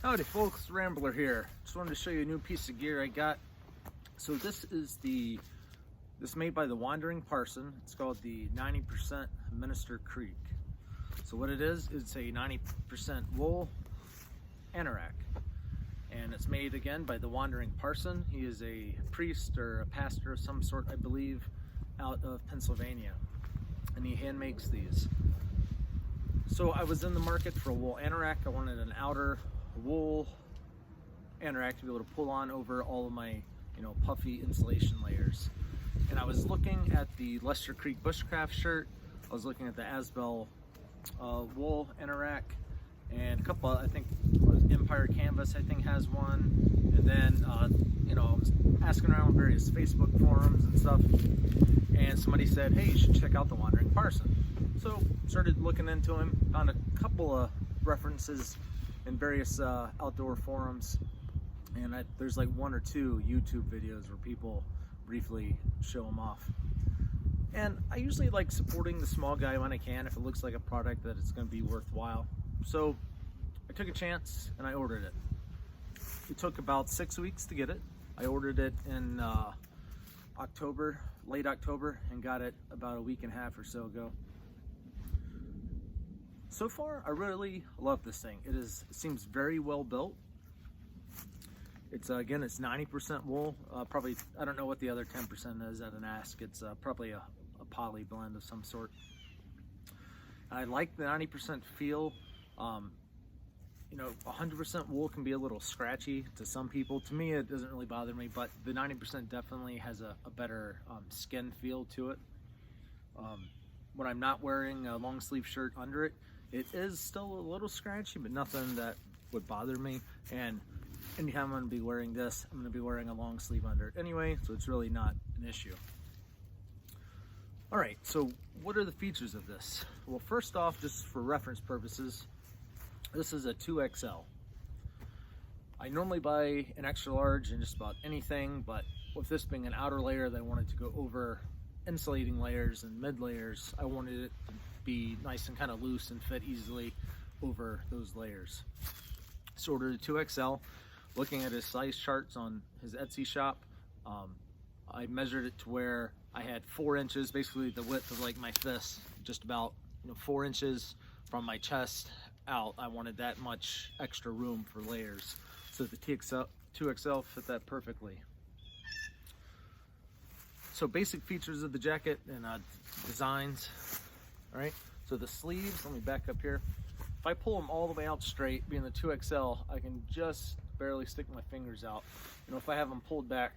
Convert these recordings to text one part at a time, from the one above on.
Howdy folks, Rambler here. Just wanted to show you a new piece of gear I got. So this is made by the Wandering Parson. It's called the 90% Minister Creek. So what it is, it's a 90% wool Anorak. And it's made again by the Wandering Parson. He is a priest or a pastor of some sort, I believe, out of Pennsylvania. And he hand makes these. So I was in the market for a wool Anorak. I wanted an outer wool Anorak to be able to pull on over all of my, puffy insulation layers. And I was looking at the Lester Creek Bushcraft shirt. I was looking at the Asbel wool Anorak, and a couple, I think, Empire Canvas, I think, has one. And then, I was asking around various Facebook forums and stuff, and somebody said, hey, you should check out the Wandering Parson. So started looking into him, found a couple of references in various outdoor forums, and there's like one or two YouTube videos where people briefly show them off. And I usually like supporting the small guy when I can, if it looks like a product that it's going to be worthwhile. So I took a chance and I ordered it. It took about 6 weeks to get it. I ordered it in October, late October, and got it about a week and a half or so ago. So far, I really love this thing. It seems very well built. It's again, it's 90% wool. Probably, I don't know what the other 10% is at an ask. It's probably a poly blend of some sort. I like the 90% feel. 100% wool can be a little scratchy to some people. To me, it doesn't really bother me, but the 90% definitely has a better skin feel to it. When I'm not wearing a long sleeve shirt under it, it is still a little scratchy, but nothing that would bother me. And anytime I'm going to be wearing this, I'm going to be wearing a long sleeve under it anyway, so it's really not an issue. All right, so what are the features of this? Well, first off, just for reference purposes, this is a 2XL. I normally buy an extra large in just about anything, but with this being an outer layer that I wanted to go over insulating layers and mid layers, I wanted it to be nice and kind of loose and fit easily over those layers. So ordered a 2XL. Looking at his size charts on his Etsy shop, I measured it to where I had 4 inches, basically the width of like my fist, just about 4 inches from my chest out. I wanted that much extra room for layers, so the 2XL fit that perfectly. So basic features of the jacket and designs. All right, so the sleeves, let me back up here. If I pull them all the way out straight, being the 2XL, I can just barely stick my fingers out. If I have them pulled back,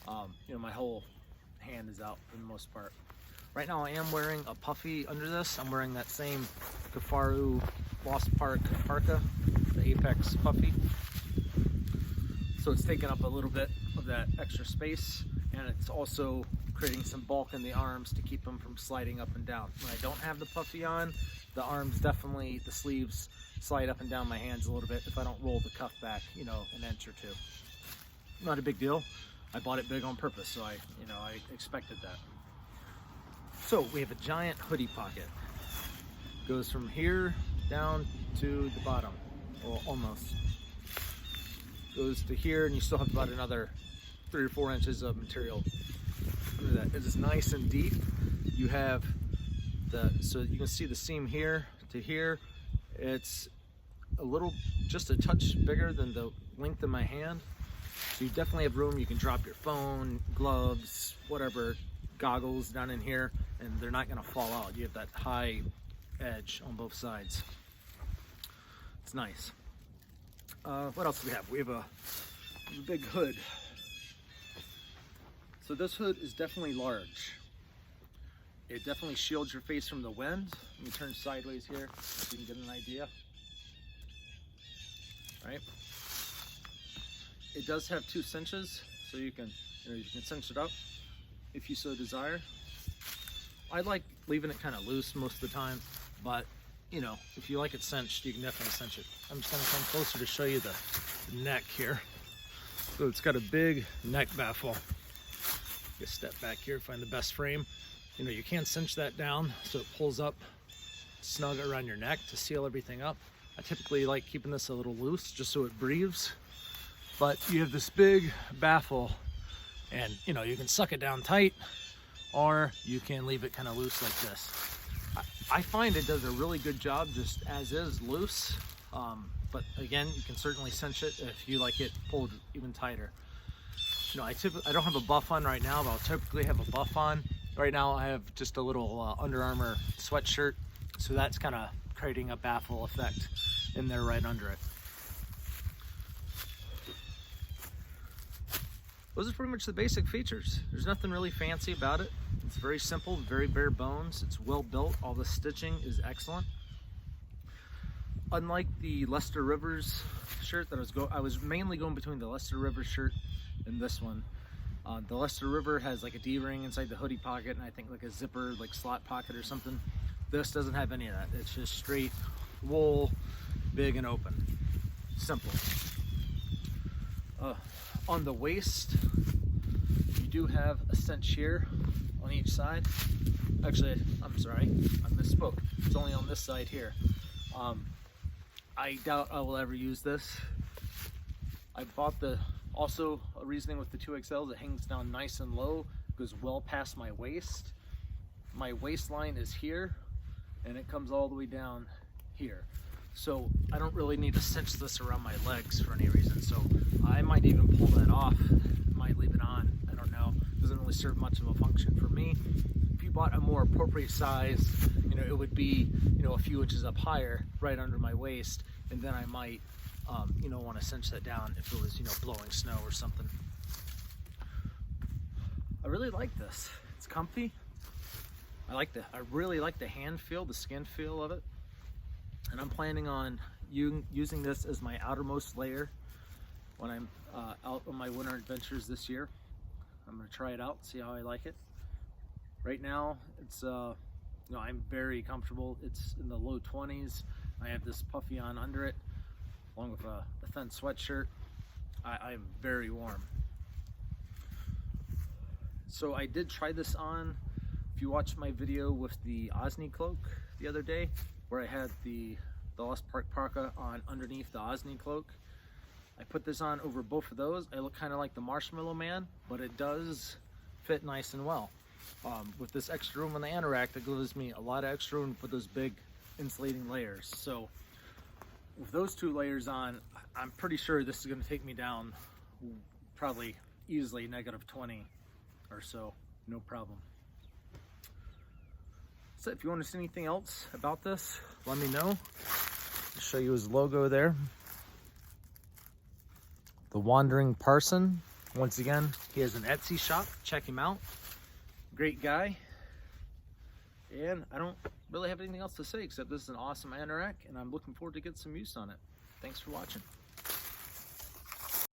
my whole hand is out for the most part. Right now I am wearing a puffy under this. I'm wearing that same Kafaru Lost Park parka, the Apex puffy. So it's taking up a little bit of that extra space, and it's also creating some bulk in the arms to keep them from sliding up and down. When I don't have the puffy on, the arms definitely, the sleeves slide up and down my hands a little bit if I don't roll the cuff back, an inch or two. Not a big deal. I bought it big on purpose, so I expected that. So we have a giant hoodie pocket. Goes from here down to the bottom, well, almost. Goes to here, and you still have about another 3 or 4 inches of material under that. It is nice and deep. You have so you can see the seam here to here. It's just a touch bigger than the length of my hand. So you definitely have room. You can drop your phone, gloves, whatever, goggles down in here, and they're not gonna fall out. You have that high edge on both sides. It's nice. What else do we have? We have a big hood. So this hood is definitely large. It definitely shields your face from the wind. Let me turn sideways here so you can get an idea. Right? It does have 2 cinches, so you can cinch it up if you so desire. I like leaving it kind of loose most of the time, but if you like it cinched, you can definitely cinch it. I'm just gonna come closer to show you the neck here. So it's got a big neck baffle. Just step back here, find the best frame. You can cinch that down so it pulls up snug around your neck to seal everything up. I typically like keeping this a little loose just so it breathes. But you have this big baffle, and you know, you can suck it down tight, or you can leave it kind of loose like this. I find it does a really good job just as is, loose. But again, you can certainly cinch it if you like it pulled even tighter. You know, I don't have a buff on right now, but I'll typically have a buff on. Right now I have just a little Under Armour sweatshirt, so that's kind of creating a baffle effect in there right under it. Those are pretty much the basic features. There's nothing really fancy about it. It's very simple, very bare bones. It's well built. All the stitching is excellent. Unlike the Lester Rivers shirt that I was mainly going between the Lester Rivers shirt and this one. The Lester River has like a D-ring inside the hoodie pocket, and I think like a zipper, like slot pocket or something. This doesn't have any of that. It's just straight wool, big and open. Simple. On the waist, you do have a cinch here on each side. Actually, I'm sorry, I misspoke. It's only on this side here. I doubt I will ever use this. I bought also a reasoning with the 2XL, it hangs down nice and low, goes well past my waist. My waistline is here, and it comes all the way down here. So I don't really need to cinch this around my legs for any reason. So I might even pull that off, might leave it on, I don't know. Doesn't really serve much of a function for me. If you bought a more appropriate size, you know, it would be, you know, a few inches up higher, right under my waist, and then I might, you know, want to cinch that down if it was, you know, blowing snow or something. I really like this. It's comfy. I really like the hand feel, the skin feel of it. And I'm planning on using this as my outermost layer when I'm out on my winter adventures this year. I'm gonna try it out, see how I like it. Right now, it's, you know, I'm very comfortable. It's in the low 20s. I have this puffy on under it, along with a thin sweatshirt. I'm very warm. So I did try this on. If you watched my video with the Osney cloak the other day, where I had the Lost Park parka on underneath the Osney cloak, I put this on over both of those. I look kind of like the Marshmallow Man, but it does fit nice and well. With this extra room on the Anorak, that gives me a lot of extra room for those big insulating layers. So with those two layers on, I'm pretty sure this is going to take me down probably easily -20 or so, no problem. So if you want to see anything else about this, let me know. I'll show you his logo there. The Wandering Parson. Once again, he has an Etsy shop. Check him out. Great guy. And I don't really have anything else to say except this is an awesome anorak, and I'm looking forward to get some use on it. Thanks for watching.